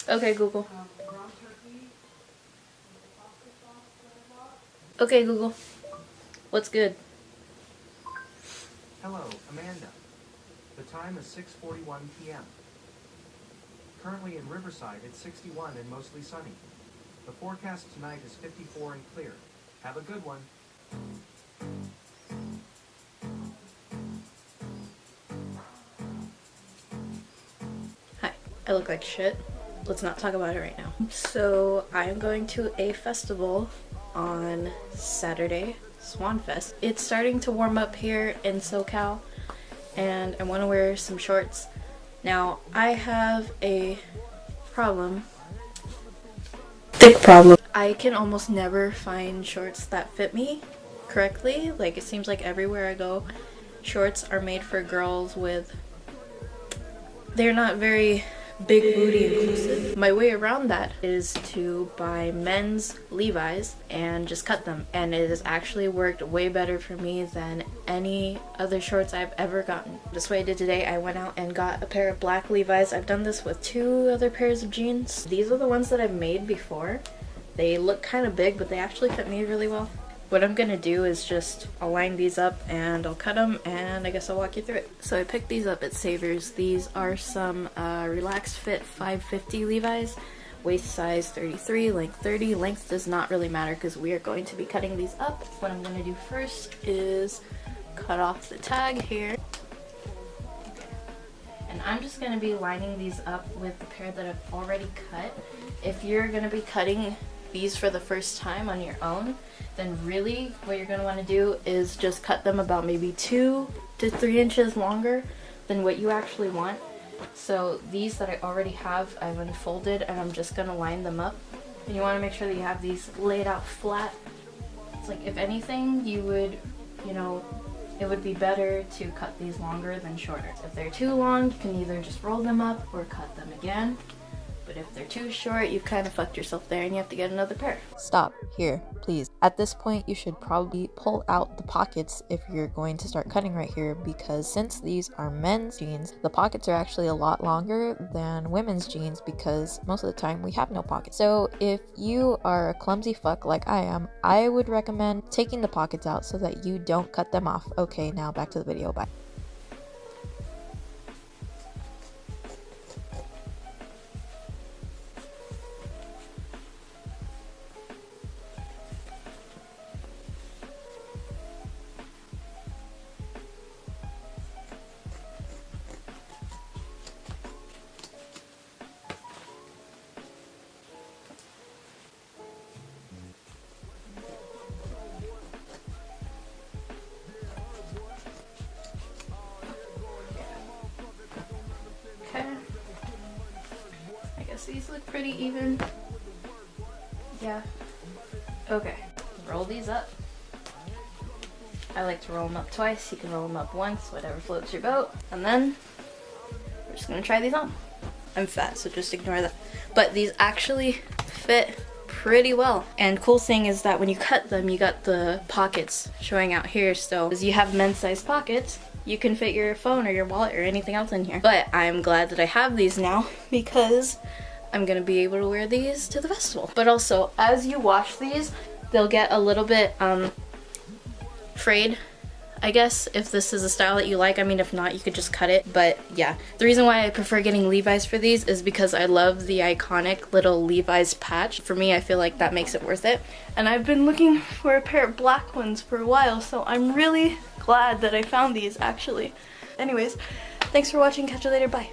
Okay, Google. Okay, Google. What's good? Hello, Amanda. The time is 6:41 p.m. Currently in Riverside, it's 61 and mostly sunny. The forecast tonight is 54 and clear. Have a good one. Hi, I look like shit. Let's not talk about it right now. So I am going to a festival on Saturday, Swanfest. It's starting to warm up here in SoCal and I want to wear some shorts. Now I have a problem. Thick problem. I can almost never find shorts that fit me correctly. Like, it seems like everywhere I go, shorts are made for girls with, they're not very big booty inclusive. My way around that is to buy men's Levi's and just cut them, and it has actually worked way better for me than any other shorts I've ever gotten. This way I did today. I went out and got a pair of black Levi's. I've done this with 2 other pairs of jeans. These are the ones that I've made before. They look kind of big, but they actually fit me really well. What I'm gonna do is just, I'll line these up and I'll cut them, and I guess I'll walk you through it. So I picked these up at Savers. These are some relaxed fit 550 Levi's, waist size 33, length 30. Length does not really matter because we are going to be cutting these up. What I'm gonna do first is cut off the tag here. Okay. And I'm just gonna be lining these up with the pair that I've already cut. If you're gonna be cutting these for the first time on your own, then really what you're going to want to do is just cut them about maybe 2 to 3 inches longer than what you actually want. So these that I already have, I've unfolded and I'm just going to line them up. And you want to make sure that you have these laid out flat. It's like, if anything, you would, you know, it would be better to cut these longer than shorter. If they're too long, you can either just roll them up or cut them again. But if they're too short, you've kind of fucked yourself there and you have to get another pair. Stop here, please. At this point, you should probably pull out the pockets if you're going to start cutting right here, because since these are men's jeans, the pockets are actually a lot longer than women's jeans because most of the time we have no pockets. So if you are a clumsy fuck like I am, I would recommend taking the pockets out so that you don't cut them off. Okay, now back to the video. Bye. Okay. I guess these look pretty even. Yeah. Okay. Roll these up. I like to roll them up twice. You can roll them up once, whatever floats your boat. And then we're just gonna try these on. I'm fat, so just ignore that. But these actually fit pretty well. And cool thing is that when you cut them, you got the pockets showing out here. So as you have men's size pockets, you can fit your phone or your wallet or anything else in here. But I'm glad that I have these now because I'm gonna be able to wear these to the festival. But also, as you wash these, they'll get a little bit frayed, I guess, if this is a style that you like. I mean, if not, you could just cut it. But yeah, the reason why I prefer getting Levi's for these is because I love the iconic little Levi's patch. For me, I feel like that makes it worth it. And I've been looking for a pair of black ones for a while, so I'm really glad that I found these, actually. Anyways, thanks for watching. Catch you later. Bye.